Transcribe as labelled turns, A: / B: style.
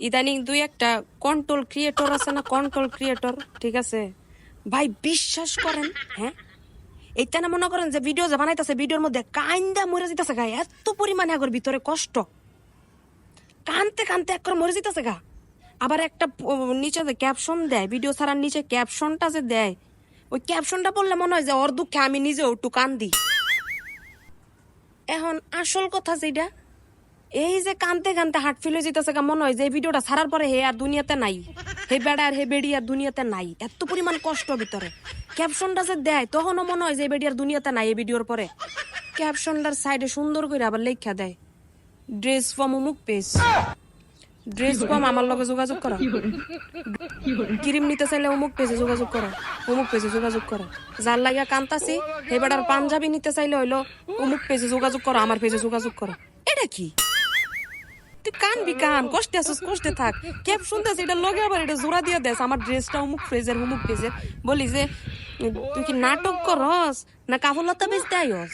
A: ইদানিং দুই একটা কন্ট্রোল ক্রিয়েটর আছে না, কন্ট্রোল ক্রিয়েটর, ঠিক আছে ভাই, বিশ্বাস করেন, হ্যাঁ এইটা না মনে করেন যে ভিডিও যে বানাইতেছে, ভিডিওর মধ্যে কান্দা মরে যেতেছে গা, এত পরিমাণে আগর ভিতরে কষ্ট, কানতে কানতে এক করে মরে যেতেছে গা। আবার একটা নিচে যে ক্যাপশন দেয়, ভিডিও ছাড়ার নিচে ক্যাপশনটা যে দেয়, ওই ক্যাপশনটা পড়লে মনে হয় যে ওর দুঃখে আমি নিজেও একটু কান্দি। এখন আসল কথা যেটা, এই যে কানতে কানতে হার্ট ফিল হয়ে যেতেছে গা, মনে হয় যে এই ভিডিওটা ছাড়ার পরে হে আর দুনিয়াতে নাই, হে বেড়া আর হে বেড়ি আর দুনিয়াতে নাই, এত পরিমাণ কষ্ট ভিতরে। ক্যাপশনটা যে দেয় তখনও মনে হয় যে এই বেড়ি আর দুনিয়াতে নাই। এই ভিডিওর পরে ক্যাপশনটার সাইডে সুন্দর করে আবার লেখা দেয়, ড্রেস ফ্রম অমুক পেজ, ড্রেস ফ্রম আমার লগে যোগাযোগ করো, ক্রিম নিতে চাইলে অমুক পেজে যোগাযোগ করো, অমুক পেজে যোগাযোগ করো, যার লাগিয়া কান্তাছি হে বেড়ার পাঞ্জাবি নিতে চাইলে হইলো অমুক পেজে যোগাযোগ করো, আমার পেজে যোগাযোগ করো। এটা কি? তুই কানবি কান, কষ্টে আসিস কষ্টে থাক, ক্যাপ শুনতেছি এটা লগে আবার এটা জোড়া দিয়ে দেস আমার ড্রেসটা অমুক পেজের অমুক পেজের। বলি যে তুই কি নাটক করস না কাপড় লতা বেচতে আইস?